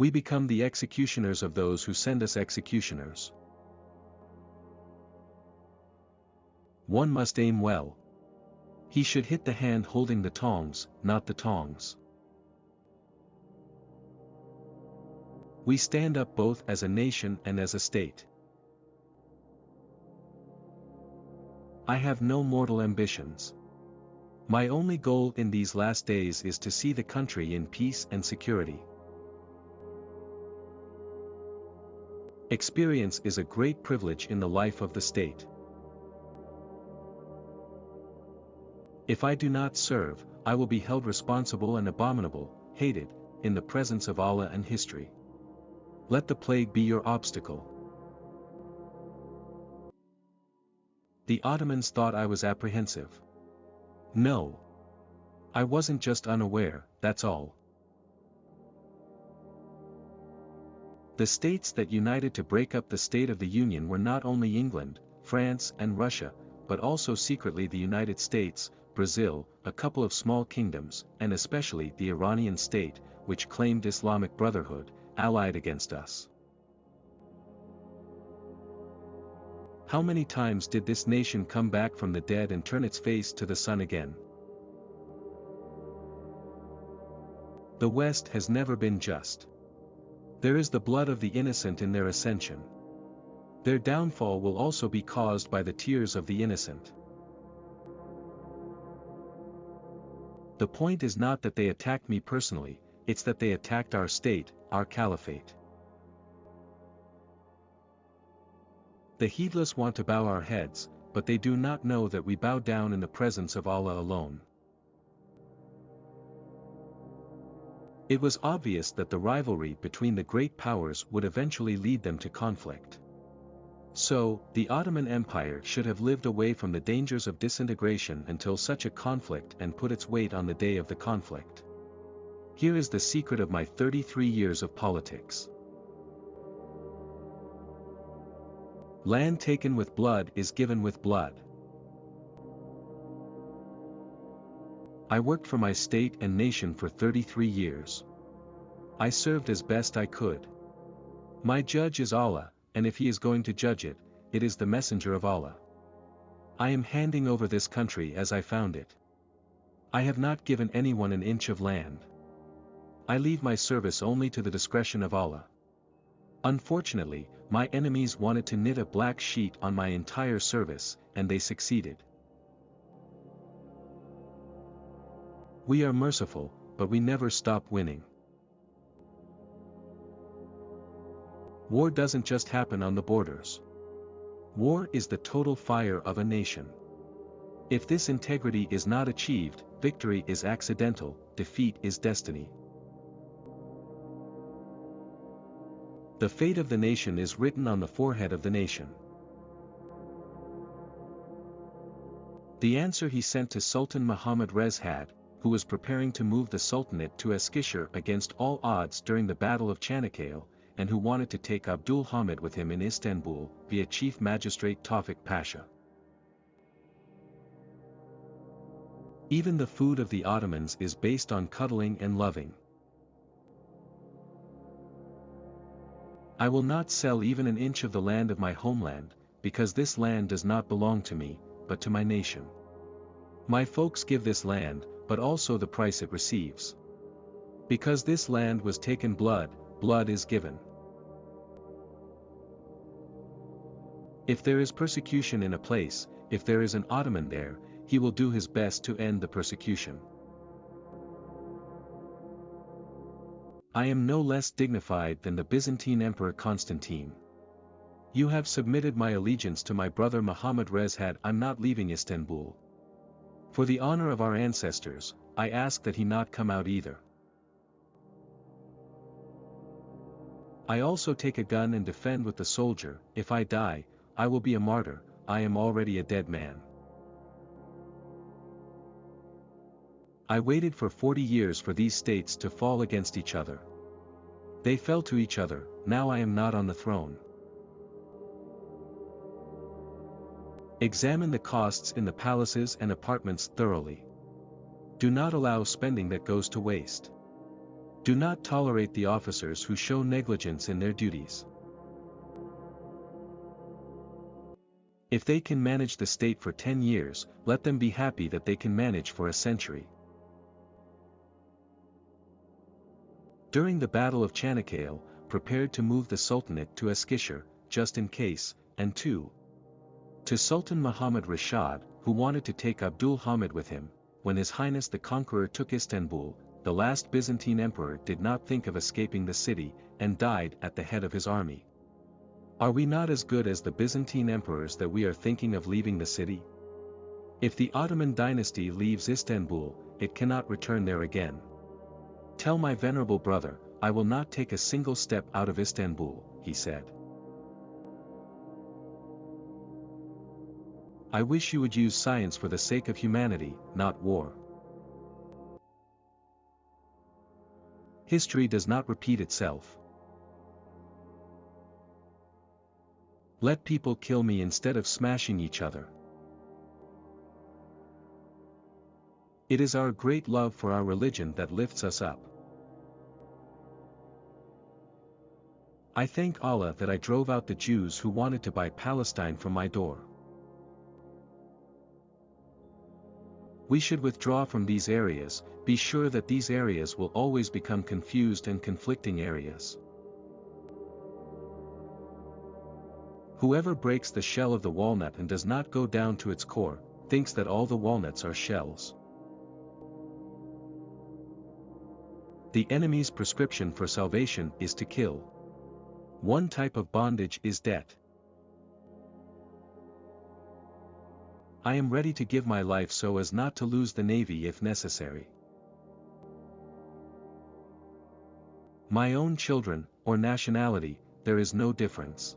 We become the executioners of those who send us executioners. One must aim well. He should hit the hand holding the tongs, not the tongs. We stand up both as a nation and as a state. I have no mortal ambitions. My only goal in these last days is to see the country in peace and security. Experience is a great privilege in the life of the state. If I do not serve, I will be held responsible and abominable, hated, in the presence of Allah and history. Let the plague be your obstacle. The Ottomans thought I was apprehensive. No. I wasn't just unaware, that's all. The states that united to break up the State of the Union were not only England, France and Russia, but also secretly the United States, Brazil, a couple of small kingdoms, and especially the Iranian state, which claimed Islamic Brotherhood, allied against us. How many times did this nation come back from the dead and turn its face to the sun again? The West has never been just. There is the blood of the innocent in their ascension. Their downfall will also be caused by the tears of the innocent. The point is not that they attacked me personally, it's that they attacked our state, our caliphate. The heedless want to bow our heads, but they do not know that we bow down in the presence of Allah alone. It was obvious that the rivalry between the great powers would eventually lead them to conflict. So, the Ottoman Empire should have lived away from the dangers of disintegration until such a conflict and put its weight on the day of the conflict. Here is the secret of my 33 years of politics. Land taken with blood is given with blood. I worked for my state and nation for 33 years. I served as best I could. My judge is Allah, and if he is going to judge it, it is the messenger of Allah. I am handing over this country as I found it. I have not given anyone an inch of land. I leave my service only to the discretion of Allah. Unfortunately, my enemies wanted to knit a black sheet on my entire service, and they succeeded. We are merciful, but we never stop winning. War doesn't just happen on the borders. War is the total fire of a nation. If this integrity is not achieved, victory is accidental, defeat is destiny. The fate of the nation is written on the forehead of the nation. The answer he sent to Sultan Muhammad Rezhad, who was preparing to move the Sultanate to Eskişehir against all odds during the Battle of Çanakkale, and who wanted to take Abdul Hamid with him in Istanbul, via Chief Magistrate Tawfik Pasha. Even the food of the Ottomans is based on cuddling and loving. I will not sell even an inch of the land of my homeland, because this land does not belong to me, but to my nation. My folks give this land, but also the price it receives. Because this land was taken blood, blood is given. If there is persecution in a place, if there is an Ottoman there, he will do his best to end the persecution. I am no less dignified than the Byzantine Emperor Constantine. You have submitted my allegiance to my brother Muhammad Rezhad. I'm not leaving Istanbul. For the honor of our ancestors, I ask that he not come out either. I also take a gun and defend with the soldier. If I die, I will be a martyr. I am already a dead man. I waited for 40 years for these states to fall against each other. They fell to each other. Now I am not on the throne. Examine the costs in the palaces and apartments thoroughly. Do not allow spending that goes to waste. Do not tolerate the officers who show negligence in their duties. If they can manage the state for 10 years, let them be happy that they can manage for a century. During the Battle of Chanakale, prepared to move the Sultanate to Eskişehir, just in case, and 2. To Sultan Muhammad Rashid, who wanted to take Abdul Hamid with him, when His Highness the Conqueror took Istanbul, the last Byzantine emperor did not think of escaping the city, and died at the head of his army. Are we not as good as the Byzantine emperors that we are thinking of leaving the city? If the Ottoman dynasty leaves Istanbul, it cannot return there again. Tell my venerable brother, I will not take a single step out of Istanbul, he said. I wish you would use science for the sake of humanity, not war. History does not repeat itself. Let people kill me instead of smashing each other. It is our great love for our religion that lifts us up. I thank Allah that I drove out the Jews who wanted to buy Palestine from my door. We should withdraw from these areas, be sure that these areas will always become confused and conflicting areas. Whoever breaks the shell of the walnut and does not go down to its core, thinks that all the walnuts are shells. The enemy's prescription for salvation is to kill. One type of bondage is debt. I am ready to give my life so as not to lose the navy if necessary. My own children, or nationality, there is no difference.